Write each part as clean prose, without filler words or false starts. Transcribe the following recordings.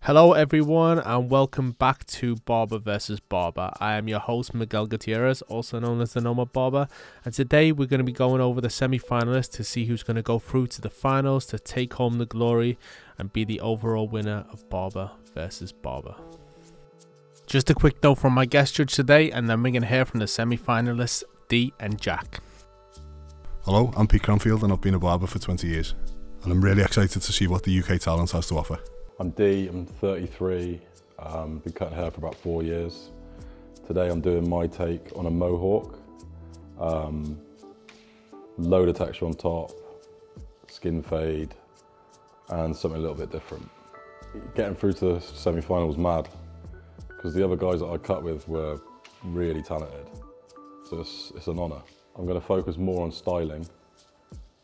Hello everyone and welcome back to Barber vs Barber. I am your host Miguel Gutierrez, also known as the Nomad Barber, and today we're going to be going over the semi-finalists to see who's going to go through to the finals to take home the glory and be the overall winner of Barber vs Barber. Just a quick note from my guest judge today, and then we're going to hear from the semi-finalists Dee and Jack. Hello, I'm Pete Cranfield and I've been a barber for 20 years and I'm really excited to see what the UK talent has to offer. I'm Dee, I'm 33, been cutting hair for about 4 years. Today I'm doing my take on a mohawk. Load of texture on top, skin fade, and something a little bit different. Getting through to the semi-final was mad, because the other guys that I cut with were really talented. So it's an honour. I'm going to focus more on styling.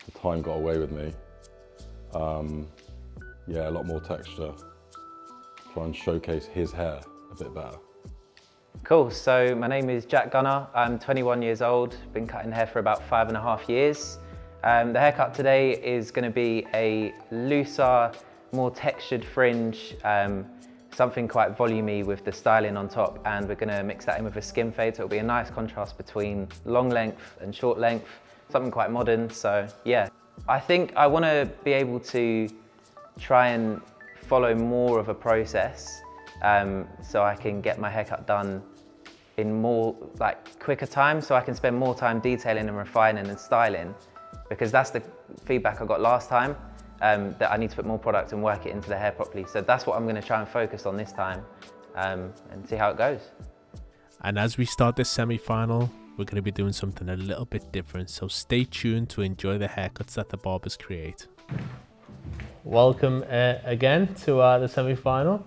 The time got away with me. Yeah, a lot more texture. Try and showcase his hair a bit better. Cool, so my name is Jack Gunner. I'm 21 years old, been cutting hair for about 5.5 years. The haircut today is going to be a looser, more textured fringe, something quite volumey with the styling on top, and we're going to mix that in with a skin fade, so it'll be a nice contrast between long length and short length, something quite modern. So yeah, I think I want to be able to try and follow more of a process, so I can get my haircut done in more quicker time, so I can spend more time detailing and refining and styling, because that's the feedback I got last time, that I need to put more product and work it into the hair properly. So that's what I'm going to try and focus on this time, and see how it goes. And as we start this semi-final, we're going to be doing something a little bit different, so stay tuned to enjoy the haircuts that the barbers create. Welcome again to the semi-final.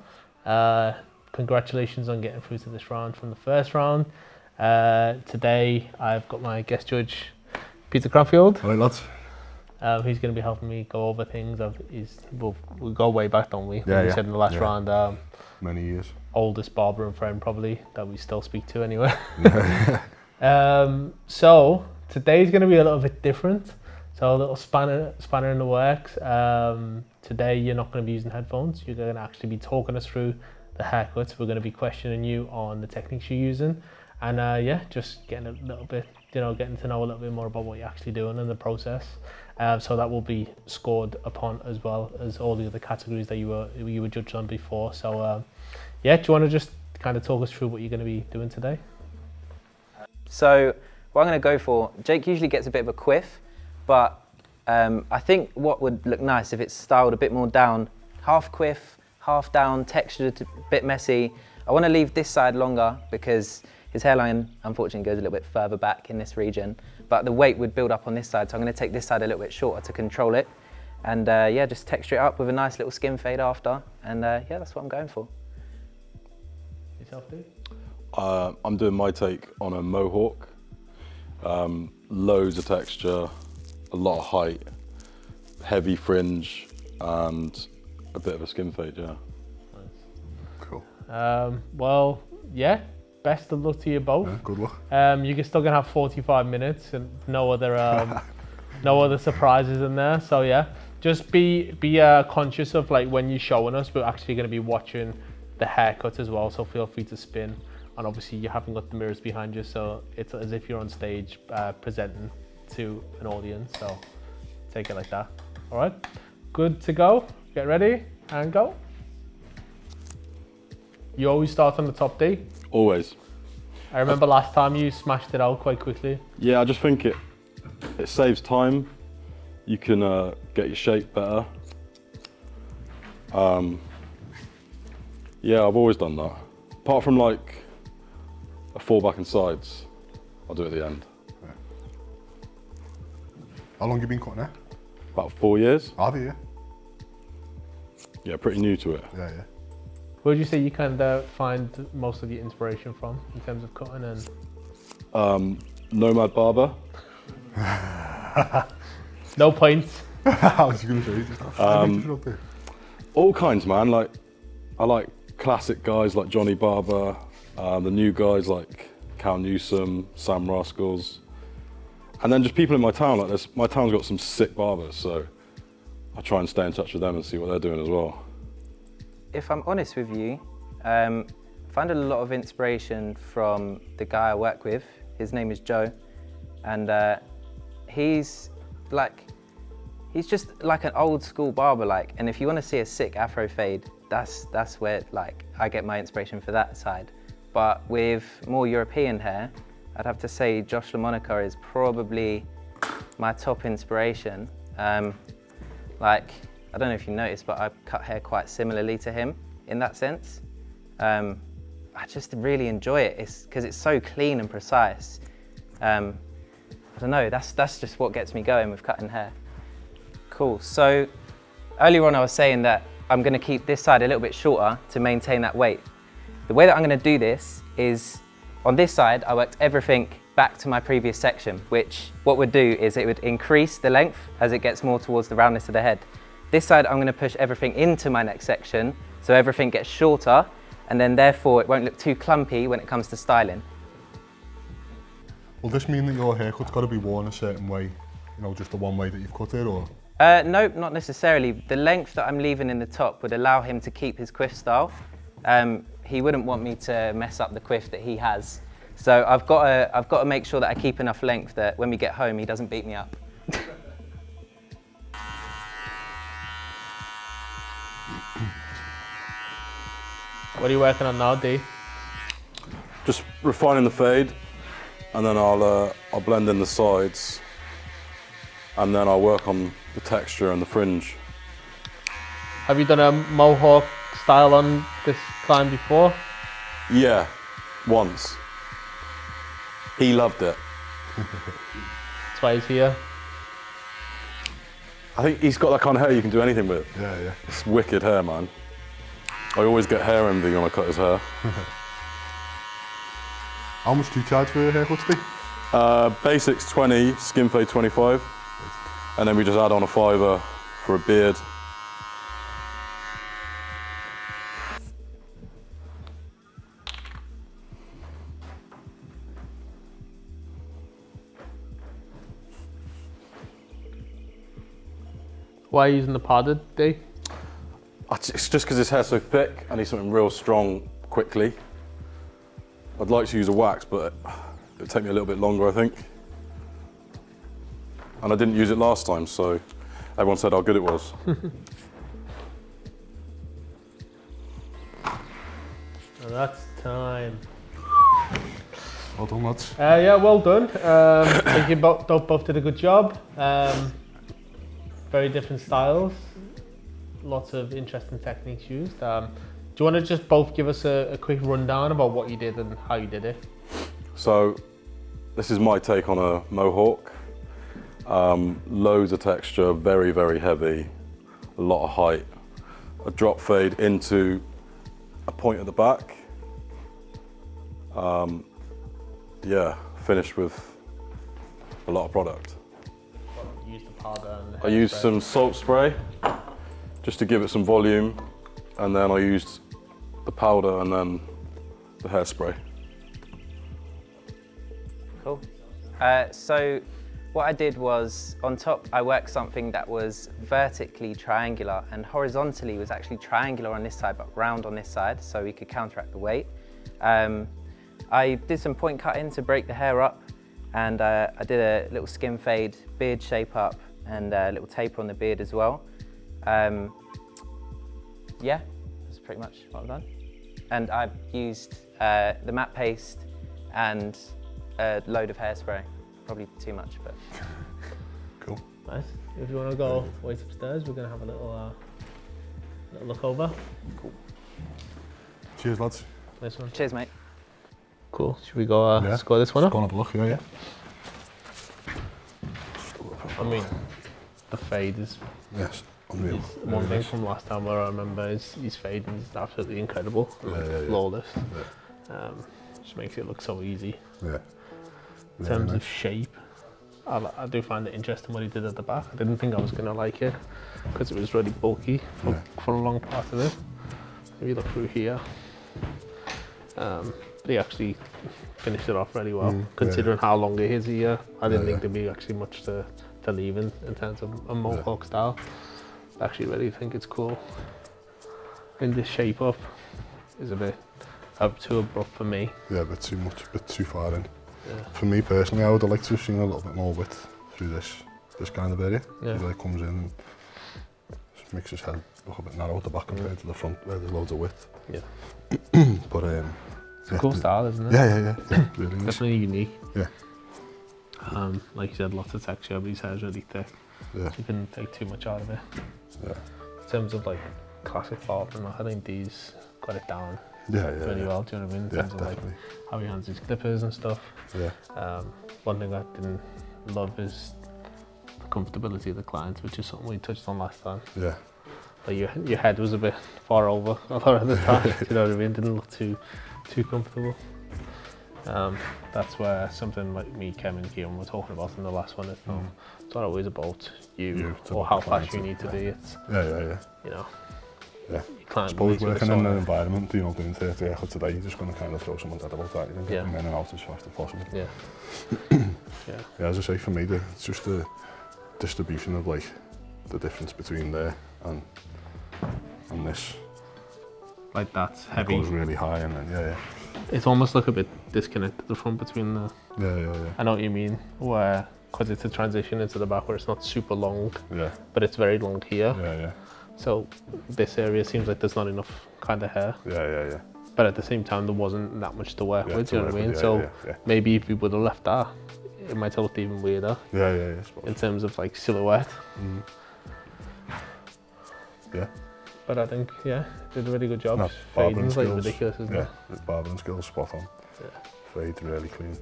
Congratulations on getting through to this round from the first round. Today I've got my guest judge Peter Cranfield. All right, lads. He's going to be helping me go over things. We go way back, don't we? Yeah, We said in the last round. Many years. Oldest barber and friend probably that we still speak to anyway. So today's going to be a little bit different. So a little spanner in the works. Today you're not going to be using headphones. You're going to actually be talking us through the haircuts. We're going to be questioning you on the techniques you're using, and yeah, just getting a little bit, getting to know a little bit more about what you're actually doing in the process. So that will be scored upon, as well as all the other categories that you were judged on before. So yeah, do you want to just kind of talk us through what you're going to be doing today? So what I'm going to go for, Jake usually gets a bit of a quiff, but I think what would look nice if it's styled a bit more down, half quiff, half down, textured, a bit messy. I want to leave this side longer because his hairline unfortunately goes a little bit further back in this region, but the weight would build up on this side, so I'm going to take this side a little bit shorter to control it, and yeah, just texture it up with a nice little skin fade after, and yeah, that's what I'm going for. Yourself, Dee? I'm doing my take on a mohawk. Loads of texture, a lot of height, heavy fringe, and a bit of a skin fade, yeah. Nice. Cool. Well, yeah, best of luck to you both. Yeah, good luck. You're still gonna have 45 minutes and no other surprises in there. So yeah, just be conscious of when you're showing us. We're actually gonna be watching the haircut as well. So feel free to spin. And obviously you haven't got the mirrors behind you, so it's as if you're on stage presenting to an audience. So take it like that. All right, good to go. Get ready and go. You always start on the top, Dee? Always. I remember last time you smashed it out quite quickly. Yeah, I just think it saves time. You can get your shape better. Yeah, I've always done that. Apart from a fall back and sides, I'll do it at the end. Yeah. How long have you been cutting hair? About 4 years. Have you? Yeah, pretty new to it. Yeah, yeah. Where would you say you kind of find most of your inspiration from in terms of cutting and? Nomad Barber. No points. I was going to say, all kinds, man. I like classic guys like Johnny Barber, the new guys like Cal Newsom, Sam Rascals, and then just people in my town. My town's got some sick barbers, so I try and stay in touch with them and see what they're doing as well. if I'm honest with you, I find a lot of inspiration from the guy I work with. His name is Joe, and he's just like an old school barber, like. And if you want to see a sick afro fade, that's where like I get my inspiration for that side. But with more European hair, I'd have to say Josh LaMonica is probably my top inspiration. Like, I don't know if you noticed, but I cut hair quite similarly to him in that sense. I just really enjoy it. It's because it's so clean and precise. I don't know, that's just what gets me going with cutting hair. Cool, so earlier on I was saying that I'm gonna keep this side a little bit shorter to maintain that weight. The way that I'm gonna do this is, on this side, I worked everything back to my previous section, which what would do is it would increase the length as it gets more towards the roundness of the head. This side, I'm gonna push everything into my next section, so everything gets shorter, and then therefore it won't look too clumpy when it comes to styling. Will this mean that your haircut's got to be worn a certain way, you know, just the one way that you've cut it, or? No, not necessarily. The length that I'm leaving in the top would allow him to keep his quiff style. He wouldn't want me to mess up the quiff that he has. So I've got to make sure that I keep enough length that when we get home, he doesn't beat me up. What are you working on now, D? Just refining the fade, and then I'll blend in the sides, and then I'll work on the texture and the fringe. Have you done a mohawk style on this client before? Yeah, once. He loved it. That's why he's here. I think he's got that kind of hair you can do anything with. Yeah, yeah. It's wicked hair, man. I always get hair envy when I cut his hair. How much do you charge for your haircuts, Steve? Basics 20, skin fade 25, and then we just add on a $5 for a beard. Why are you using the powdered, D? It's just because his hair's so thick, I need something real strong quickly. I'd like to use a wax, but it'd take me a little bit longer, I think. And I didn't use it last time, so everyone said how good it was. And that's time. Well done, lads. Yeah, well done. I think you both did a good job. Very different styles. Lots of interesting techniques used. Do you want to just both give us a quick rundown about what you did and how you did it? So, this is my take on a mohawk. Loads of texture, very, very heavy, a lot of height. A drop fade into a point at the back. Yeah, finished with a lot of product. You used the powder and the I used some salt spray just to give it some volume, and then I used the powder and then the hairspray. Cool. So what I did was, on top I worked something that was vertically triangular, and horizontally was actually triangular on this side but round on this side, so we could counteract the weight. I did some point cutting to break the hair up, and I did a little skin fade, beard shape up, and a little taper on the beard as well. Yeah, that's pretty much what I've done. And I've used the matte paste and a load of hairspray. Probably too much, but. Cool. Nice. If you want to go wait upstairs, we're going to have a little look over. Cool. Cheers, lads. Nice one. Cheers, mate. Cool. Should we go score this one up? Go and have a look, yeah, yeah. I mean, the fade is Yes, unreal. one thing from last time where I remember his fade is absolutely incredible. Yeah. Flawless. Yeah. Just makes it look so easy. Yeah. In terms of shape, I do find it interesting what he did at the back. I didn't think I was going to like it because it was really bulky for a long part of it. If you look through here, he actually finished it off really well, considering how long it is here. I didn't think there'd be actually much to leave in terms of a mohawk style. I actually really think it's cool. And the shape up is a bit too abrupt for me. Yeah, a bit too much, a bit too far in. Yeah. For me personally, I would have liked to have seen a little bit more width through this kind of area. Yeah. He like comes in and just makes his head look a bit narrow at the back compared to the front where there's loads of width. Yeah. But it's a cool style, isn't it? Yeah, really nice. Definitely unique. Yeah. Like you said, lots of texture, but his hair's really thick. Yeah. So you couldn't take too much out of it. Yeah. In terms of like classic barbering, I think these got it down really well, do you know what I mean? In terms of definitely. like how he hands his clippers and stuff. Yeah. One thing I didn't love is the comfortability of the clients, which is something we touched on last time. Yeah. Like your head was a bit far over a lot of the time, you know what I mean? Didn't look too comfortable. That's where something like me, Kevin, and Guillaume were talking about in the last one. It's not always about you or how fast you need to be. It's you know. Yeah. You can't. I suppose working in an environment, you know, doing 30 haircuts a day, you're just going to kind of throw someone dead about that. You can get them in and out as fast as possible. Yeah. Yeah, as I say, for me, it's just the distribution of like the difference between there and this. Like that's heavy. It goes really high and then It's almost like a bit disconnected the front between the. Yeah. I know what you mean. Where because it's a transition into the back where it's not super long. Yeah. But it's very long here. Yeah. So this area seems like there's not enough kind of hair. Yeah. But at the same time, there wasn't that much to work with. You know what I mean? Yeah, so maybe if we would have left that, it might have looked even weirder. Yeah. In terms of like silhouette. Yeah. But I think did a really good job. Barbering Fading's like skills, ridiculous, isn't it? The barbering skills spot on. Yeah. Fade really clean.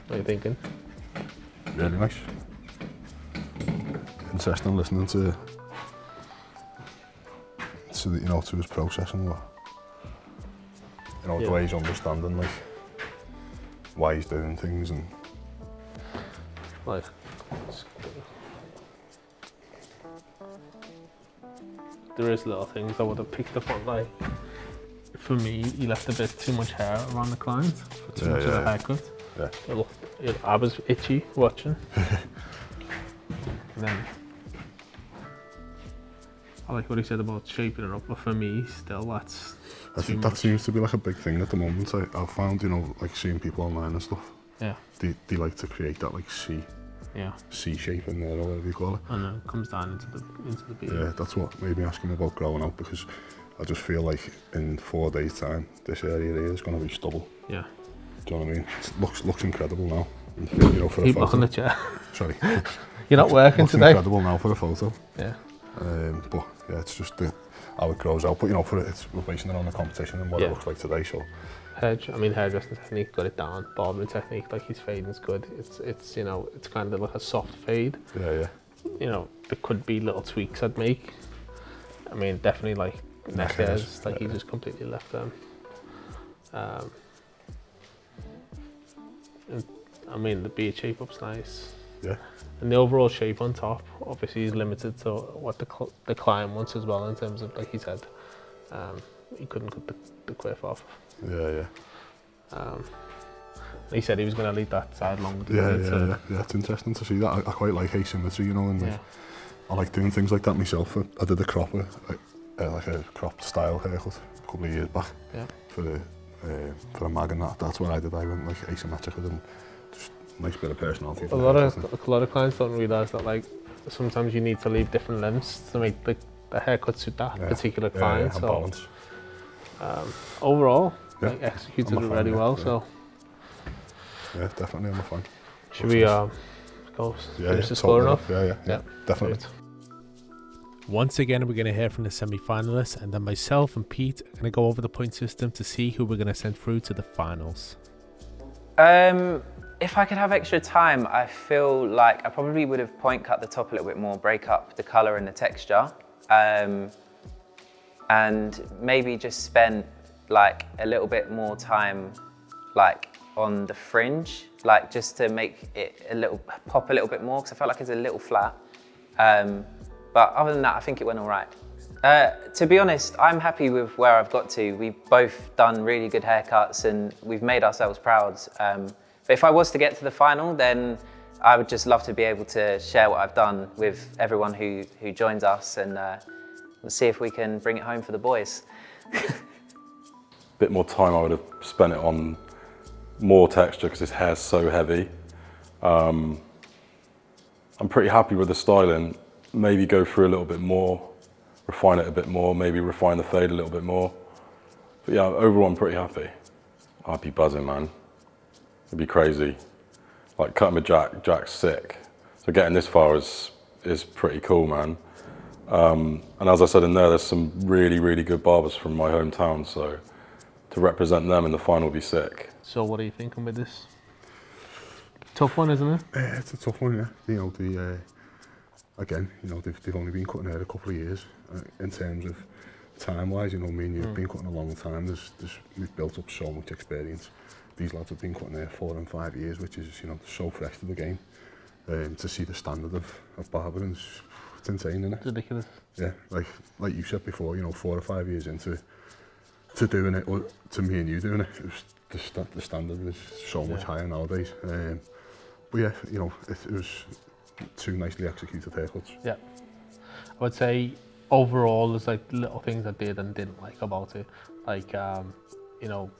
What are you thinking? Really nice. Interesting listening to to his process and the way he's understanding like why he's doing things and like there is little things I would have picked up on. Like for me, he left a bit too much hair around the client for too much of the haircut. Yeah. I was itchy watching. And then I like what he said about shaping it up, but for me, still that's I think that seems to be like a big thing at the moment. I've found, like seeing people online and stuff. Yeah. They like to create that like C shape in there or whatever you call it. And then it comes down into the beard. Yeah, that's what made me ask him about growing out, because I just feel like in 4 days' time, this area here is going to be stubble. Yeah. Do you know what I mean? It looks incredible now. And, for Keep a photo. looking at you. Sorry. You're not working looks today. Incredible now for a photo. Yeah. But yeah, it's just how it grows out. But we're basing it on the competition and what it looks like today. So. Hairdressing technique, got it down. Barbering technique, like his fading is good. It's kind of like a soft fade. Yeah. There could be little tweaks I'd make. Definitely like neck hairs, like he just completely left them. The beard shape up's nice. Yeah. And the overall shape on top, obviously, is limited to what the client wants as well, in terms of, like he said, he couldn't cut the quiff off. Yeah. He said he was going to leave that side long. Yeah, it's interesting to see that. I quite like asymmetry, and I like doing things like that myself. I did a cropper, like a cropped style haircut a couple of years back for a mag, and that's what I did. I went like asymmetric and just nice bit of personality. A lot of clients don't realise that like sometimes you need to leave different lengths to make the haircut suit that particular client. Yeah, balance. Overall, executed it really well. So yeah, definitely I'm a fan. Should we go finish the score off? Yeah, definitely. Great. Once again, we're going to hear from the semi-finalists, and then myself and Pete are going to go over the point system to see who we're going to send through to the finals. If I could have extra time, I feel like I probably would have point cut the top a little bit more, break up the colour and the texture, and maybe just spent like a little bit more time like on the fringe, like just to make it pop a little bit more, because I felt like it's a little flat. But other than that, I think it went all right. To be honest, I'm happy with where I've got to. We've both done really good haircuts and we've made ourselves proud. But if I was to get to the final, then I would just love to be able to share what I've done with everyone who joins us, and Let's see if we can bring it home for the boys. Bit more time I would have spent it on more texture because his hair's so heavy. I'm pretty happy with the styling. Maybe go through a little bit more, refine it a bit more, maybe refine the fade a little bit more. But yeah, overall I'm pretty happy. I'd be buzzing, man. It'd be crazy. Like cutting with Jack, Jack's sick. So getting this far is pretty cool, man. And as I said in there's some really, really good barbers from my hometown, so to represent them in the final would be sick. So what are you thinking with this? Tough one, isn't it? It's a tough one, yeah. You know, again, you know, they've only been cutting hair a couple of years. In terms of time-wise, you know, me and you've been cutting a long time. We've built up so much experience. These lads have been cutting hair 4 and 5 years, which is, you know, so fresh to the game. To see the standard of barbering, it's insane, isn't it? It's ridiculous. Yeah, like you said before, you know, 4 or 5 years into doing it, or to me and you doing it, the standard is so much higher nowadays. But yeah, you know, it was 2 nicely executed haircuts. Yeah, I would say overall there's like little things I did and didn't like about it, like you know,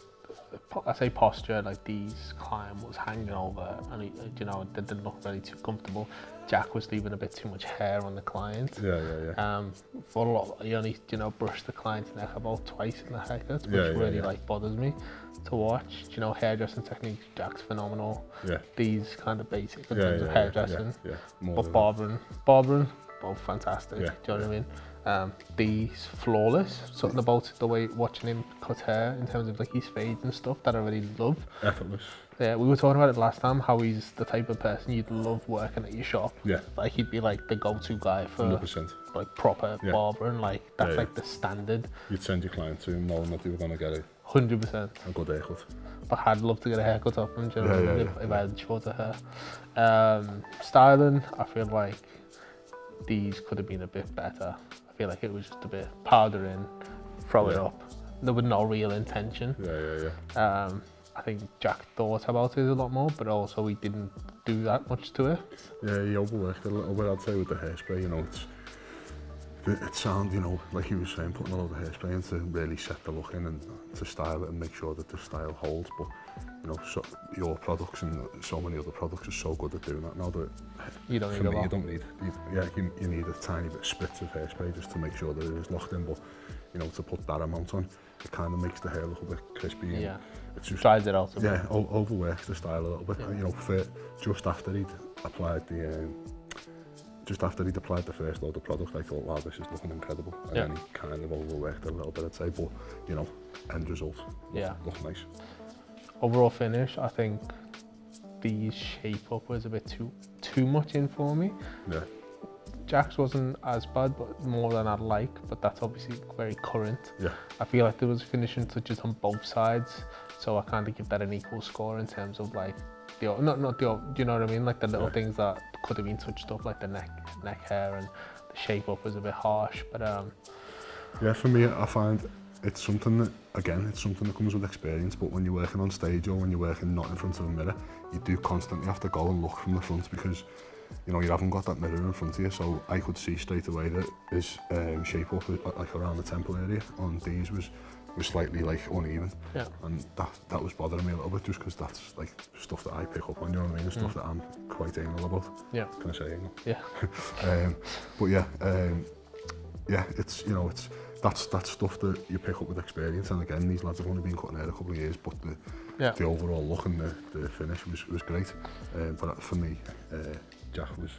I say posture, like these climb was hanging over and you know, it didn't look really too comfortable. Jack was leaving a bit too much hair on the client. Yeah. For a lot, you only, you know, brush the client's neck about twice in the haircuts, which really like bothers me to watch. You know, hairdressing techniques, Jack's phenomenal. Yeah. These kind of basic in terms of hairdressing. But barbering, both fantastic. Do you know what I mean? These flawless, something about the way watching him cut hair in terms of like his fades and stuff that I really love. Effortless. Yeah, we were talking about it last time, how he's the type of person you'd love working at your shop. Yeah. Like he'd be like the go-to guy for 100%. Like proper barbering, like that's like the standard. You'd send your client to him knowing that they were going to get it. 100%. A good haircut. But I'd love to get a haircut off him, do you know, if I had shorter hair. Styling, I feel like these could have been a bit better. I feel like it was just a bit powder in, throw it up. There was no real intention. I think Jack thought about it a lot more, but also he didn't do that much to it. Yeah, he overworked a little bit, I'd say, with the hairspray. You know, it sounds, you know, like he was saying, putting a lot of hairspray in to really set the look in and to style it and make sure that the style holds. But you know, so your products and so many other products are so good at doing that now that you don't need a lot. You need a tiny bit of spritz of hairspray just to make sure that it is locked in. But you know, to put that amount on, it kind of makes the hair look a bit crispy. Yeah. It's just, dries it out a bit. Overworks the style a little bit. You know, just after he'd applied the first load of product, I thought, wow, this is looking incredible. And then he kind of overworked it a little bit, I'd say. But you know, end result, looks nice. Overall finish, I think the shape up was a bit too much in for me. Yeah. Jack's wasn't as bad, but more than I'd like, but that's obviously very current. Yeah. I feel like there was finishing touches on both sides, so I kind of give that an equal score in terms of like, do you know what I mean? Like the little things that could have been touched up, like the neck hair, and the shape up was a bit harsh, but yeah, for me, I find it's something that, again, it's something that comes with experience, but when you're working on stage or when you're working not in front of a mirror, you do constantly have to go and look from the front because, you know, you haven't got that mirror in front of you, so I could see straight away that his shape up, like around the temple area on these was slightly like uneven. Yeah. And that was bothering me a little bit just because that's like stuff that I pick up on, you know what I mean? Stuff that I'm quite anal about. Yeah. Can I say anal? Yeah. But yeah, it's, you know, that's stuff that you pick up with experience, and again, these lads have only been cutting hair a couple of years, but the overall look and the finish was great. But for me, Jack was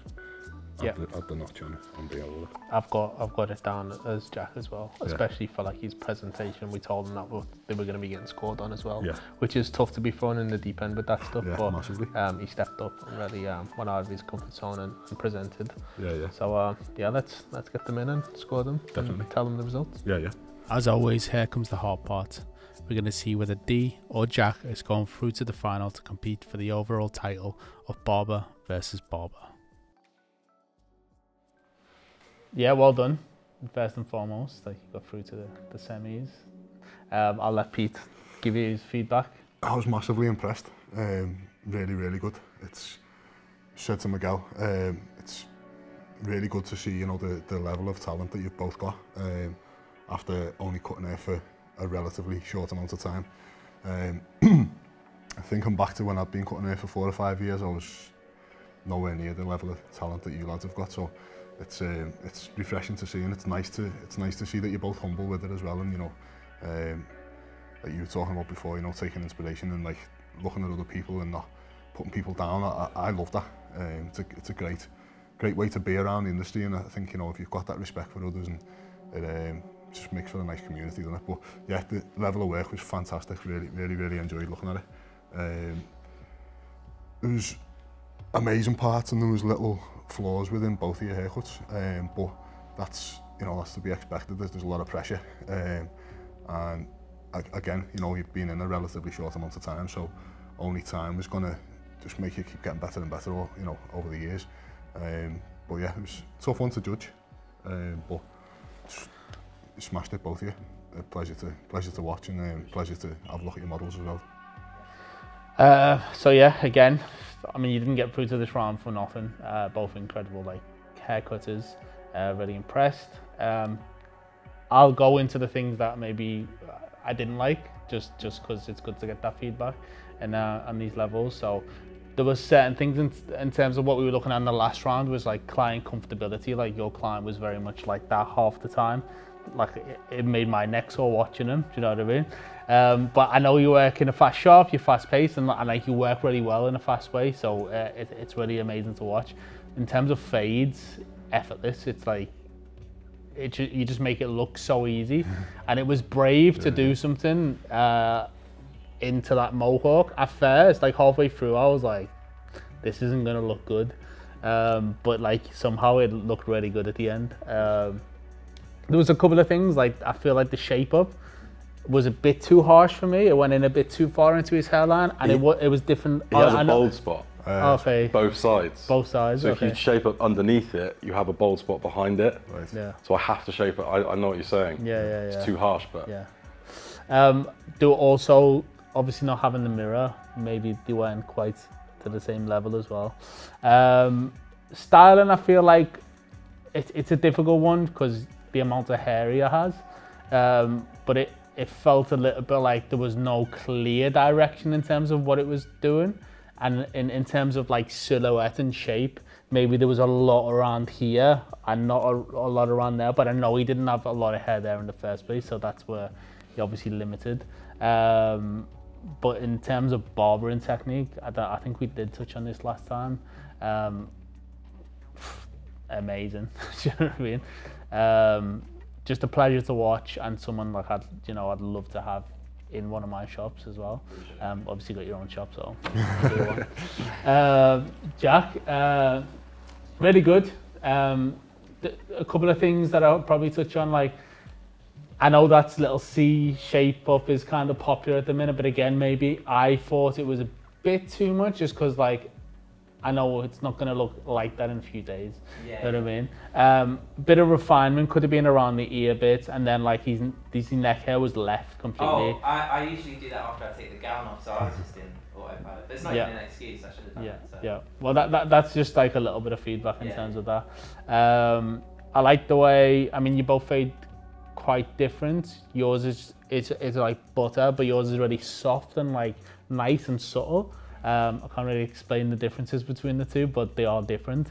at the notch on the over. I've got it down as Jack as well, especially for like his presentation. We told him that they were going to be getting scored on as well, which is tough to be thrown in the deep end with that stuff. But massively. He stepped up and really went out of his comfort zone and presented. So let's get them in and score them. Definitely. And tell them the results. As always, here comes the hard part. We're going to see whether D or Jack is going through to the final to compete for the overall title of Barber versus Barber. Yeah, well done. First and foremost, like you got through to the semis. I'll let Pete give you his feedback. I was massively impressed. Really, really good. It's said to Miguel. It's really good to see, you know, the level of talent that you've both got after only cutting hair for a relatively short amount of time. Thinking back to when I'd been cutting hair for 4 or 5 years, I was nowhere near the level of talent that you lads have got. So it's refreshing to see, and it's nice to see that you're both humble with it as well. And you know, like you were talking about before, you know, taking inspiration and like looking at other people and not putting people down. I love that. It's a great way to be around the industry, and I think, you know, if you've got that respect for others, and it just makes for a nice community, doesn't it? But yeah, the level of work was fantastic. Really enjoyed looking at it. There was amazing parts and there was little flaws within both of your haircuts, but that's to be expected. There's a lot of pressure, and again, you know, you've been in a relatively short amount of time, so only time is going to just make you keep getting better and better, you know, over the years. But yeah, it was a tough one to judge, but you smashed it, both of you. A pleasure to watch, and pleasure to have a look at your models as well. So yeah, again, I mean, you didn't get through to this round for nothing. Both incredible, like, haircutters. Really impressed. I'll go into the things that maybe I didn't like, just because it's good to get that feedback and on these levels. So there was certain things in terms of what we were looking at in the last round was like client comfortability. Like, your client was very much like that half the time. Like, it made my neck sore watching him, do you know what I mean? But I know you work in a fast shop, you're fast paced, and like, you work really well in a fast way, so it's really amazing to watch. In terms of fades, effortless. It's like, you just make it look so easy. And it was brave to do something into that mohawk. At first, like halfway through, I was like, this isn't gonna look good. But like, somehow it looked really good at the end. There was a couple of things, like, I feel like the shape up was a bit too harsh for me. It went in a bit too far into his hairline, and it was different. He has a bald spot. Okay. Both sides. Both sides. So okay. if you shape up underneath it, you have a bald spot behind it. Right. Yeah. So I have to shape it. I know what you're saying. Yeah. It's too harsh, but yeah. Do also, obviously not having the mirror, maybe they weren't quite to the same level as well. Styling, I feel like it's a difficult one because the amount of hair he has, but it felt a little bit like there was no clear direction in terms of what it was doing. And in terms of like silhouette and shape, maybe there was a lot around here and not a lot around there, but I know he didn't have a lot of hair there in the first place, so that's where he obviously limited. But in terms of barbering technique, I think we did touch on this last time. Amazing, do you know what I mean? Just a pleasure to watch, and someone like I'd love to have in one of my shops as well. Obviously got your own shop, so Jack, really good. A couple of things that I'll probably touch on, like, I know that little C shape up is kind of popular at the minute, but again, maybe I thought it was a bit too much, just because, like, I know it's not going to look like that in a few days. Yeah. You know what I mean? Bit of refinement could have been around the ear bit, and then like his neck hair was left completely. Oh, I usually do that after I take the gown off, so I was just in autopilot. But it's not even an excuse, I should have done it. So. Yeah. Well, that's just like a little bit of feedback in terms of that. I like the way, I mean, you both fade quite different. Yours is like butter, but yours is really soft and like nice and subtle. I can't really explain the differences between the two, but they are different.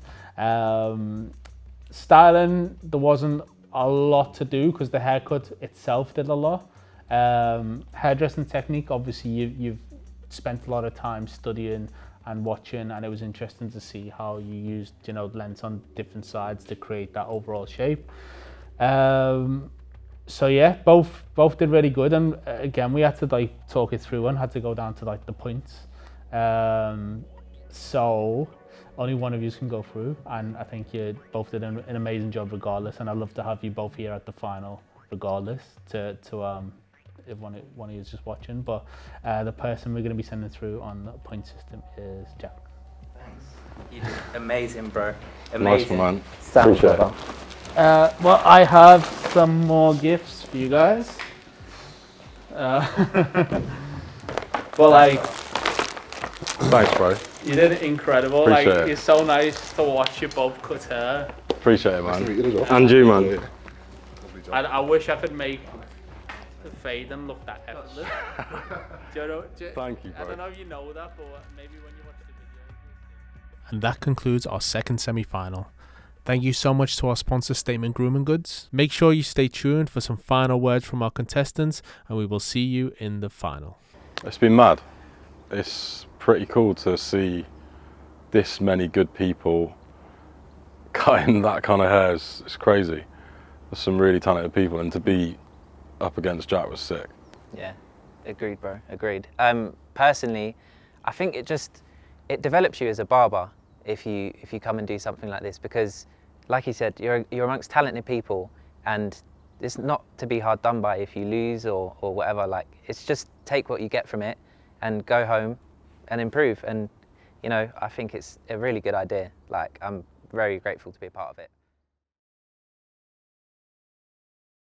Styling, there wasn't a lot to do because the haircut itself did a lot. Hairdressing technique, obviously you've spent a lot of time studying and watching, and it was interesting to see how you used, you know, lengths on different sides to create that overall shape. So yeah, both did really good, and again, we had to like talk it through and had to go down to like the points. So only one of you can go through, and I think you both did an amazing job regardless, and I'd love to have you both here at the final regardless to if one of you is just watching. But the person we're going to be sending through on the point system is Jack. Thanks. You did amazing, bro. Amazing. Nice one, man. Appreciate it. Well, I have some more gifts for you guys. Well, like, thanks, bro. you did incredible. Appreciate like, it. It's so nice to watch you both cut hair. Appreciate it, man. Nice to meet you as well. And you, man. Lovely job. I wish I could make the fade and look that effortless. Do you know, Thank you, bro. I don't know if you know that, but maybe when you watch the video. And that concludes our second semi-final. Thank you so much to our sponsor Statement Grooming Goods. Make sure you stay tuned for some final words from our contestants, and we will see you in the final. It's been mad. It's pretty cool to see this many good people cutting that kind of hair. It's crazy. There's some really talented people, and to be up against Jack was sick. Yeah, agreed, bro, agreed. Personally, I think it develops you as a barber if you come and do something like this, because like he said, you're amongst talented people, and it's not to be hard done by if you lose or whatever. Like, it's just take what you get from it and go home and improve. And you know, I think it's a really good idea. Like, I'm very grateful to be a part of it.